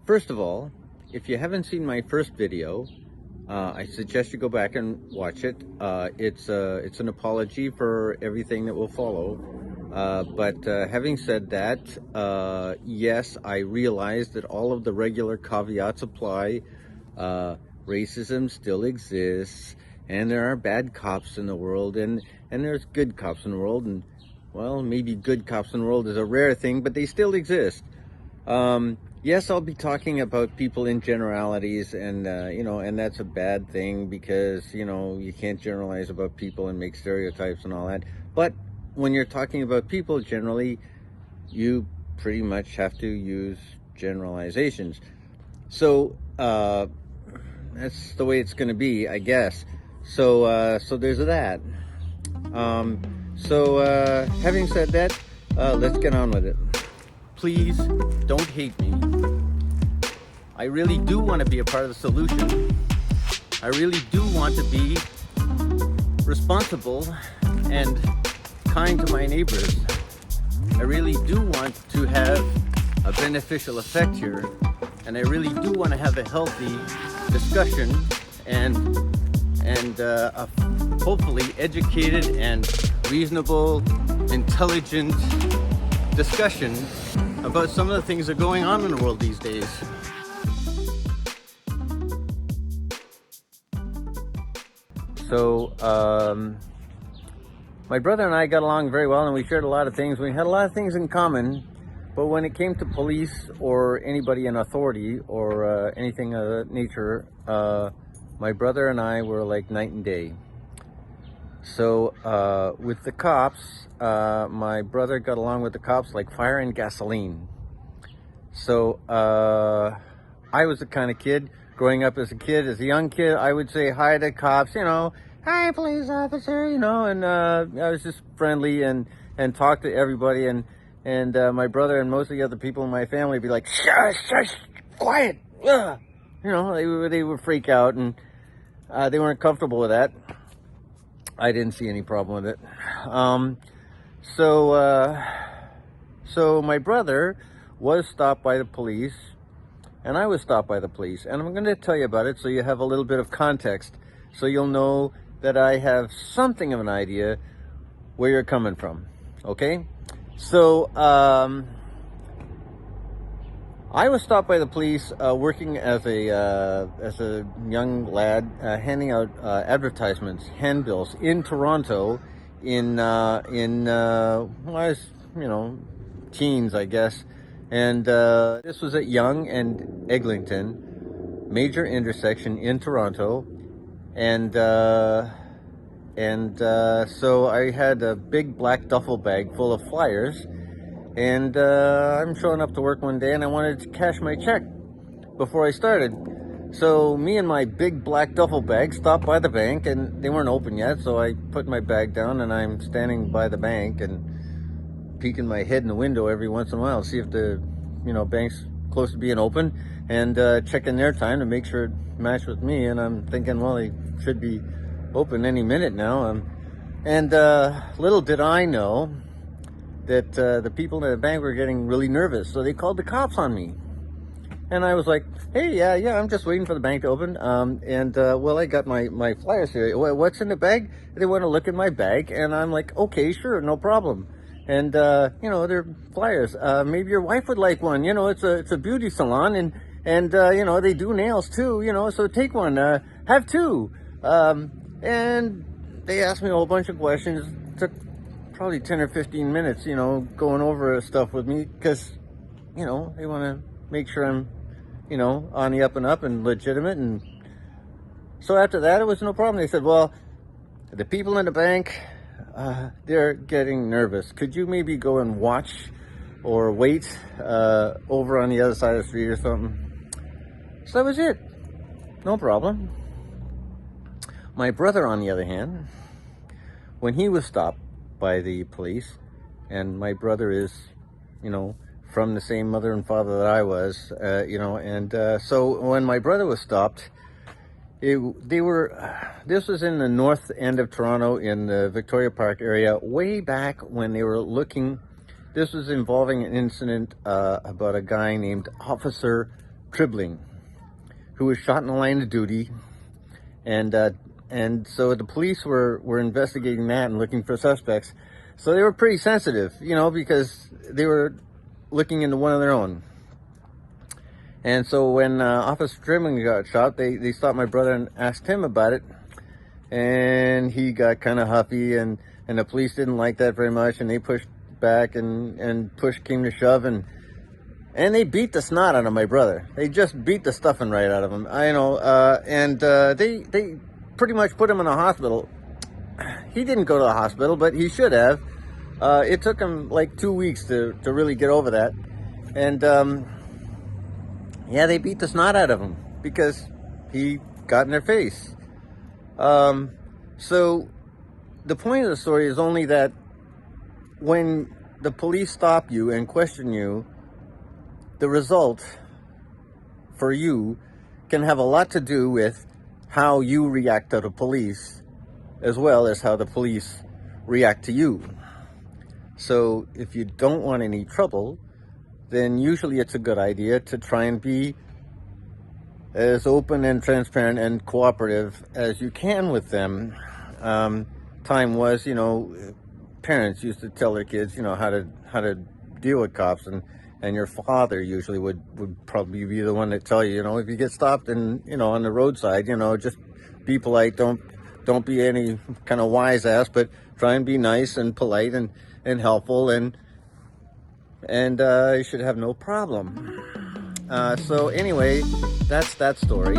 First of all, if you haven't seen my first video, I suggest you go back and watch it. It's an apology for everything that will follow. But having said that, yes, I realize that all of the regular caveats apply. Racism still exists, and there are bad cops in the world, and there's good cops in the world, and well, maybe good cops in the world is a rare thing, but they still exist. Yes, I'll be talking about people in generalities, and and that's a bad thing because you can't generalize about people and make stereotypes and all that. But when you're talking about people generally, you pretty much have to use generalizations. So that's the way it's going to be, I guess. So there's that. Having said that, let's get on with it. Please don't hate me. I really do want to be a part of the solution. I really do want to be responsible and kind to my neighbors. I really do want to have a beneficial effect here. And I really do want to have a healthy discussion and a hopefully educated and reasonable, intelligent discussion about some of the things that are going on in the world these days. So, my brother and I got along very well, and we shared a lot of things. We had a lot of things in common, but when it came to police or anybody in authority or anything of that nature, my brother and I were like night and day. So with the cops, my brother got along with the cops like fire and gasoline. So I was the kind of kid, growing up as a young kid, I would say hi to cops, hi police officer, and I was just friendly and talk to everybody. And my brother and most of the other people in my family would be like, shush, shush, quiet. Ugh. They would freak out, and they weren't comfortable with that. I didn't see any problem with it. So my brother was stopped by the police, and I was stopped by the police. And I'm going to tell you about it so you have a little bit of context, so you'll know that I have something of an idea where you're coming from, okay? So I was stopped by the police working as a young lad, handing out advertisements, handbills in Toronto, in when I was teens, I guess, and this was at Yonge and Eglinton, major intersection in Toronto, and so I had a big black duffel bag full of flyers. And I'm showing up to work one day, and I wanted to cash my check before I started. So me and my big black duffel bag stopped by the bank, and they weren't open yet. So I put my bag down, and I'm standing by the bank and peeking my head in the window every once in a while, see if the bank's close to being open, and checking their time to make sure it matched with me. And I'm thinking, well, they should be open any minute now. And little did I know that the people in the bank were getting really nervous, so they called the cops on me. And I was like, hey, yeah, I'm just waiting for the bank to open. Well, I got my flyers here. What's in the bag? They want to look at my bag, and I'm like, okay, sure, no problem. And they're flyers. Maybe your wife would like one. It's a beauty salon, and they do nails too. So take one. Have two. And they asked me a whole bunch of questions. It took probably 10 or 15 minutes, going over stuff with me because, they want to make sure I'm, on the up and up and legitimate. And so after that, it was no problem. They said, well, the people in the bank, they're getting nervous. Could you maybe go and watch or wait over on the other side of the street or something? So that was it. No problem. My brother, on the other hand, when he was stopped by the police, and my brother is, from the same mother and father that I was, so when my brother was stopped, this was in the north end of Toronto in the Victoria Park area, way back when they were looking, this was involving an incident about a guy named Officer Tribling, who was shot in the line of duty, and so the police were investigating that and looking for suspects. So they were pretty sensitive, because they were looking into one of their own. And so when Officer Tribling got shot, they stopped my brother and asked him about it, and he got kind of huffy, and the police didn't like that very much, and they pushed back, and push came to shove, and they beat the snot out of my brother. They just beat the stuffing right out of him. They pretty much put him in a hospital. He didn't go to the hospital, but he should have. It took him like 2 weeks to really get over that. And they beat the snot out of him because he got in their face. So the point of the story is only that when the police stop you and question you, the result for you can have a lot to do with how you react to the police, as well as how the police react to you. So if you don't want any trouble, then usually it's a good idea to try and be as open and transparent and cooperative as you can with them. Time was, parents used to tell their kids, how to deal with cops, and your father usually would probably be the one to tell you, if you get stopped and, on the roadside, just be polite. Don't be any kind of wise ass, but try and be nice and polite and helpful, and you should have no problem. So anyway, that's that story.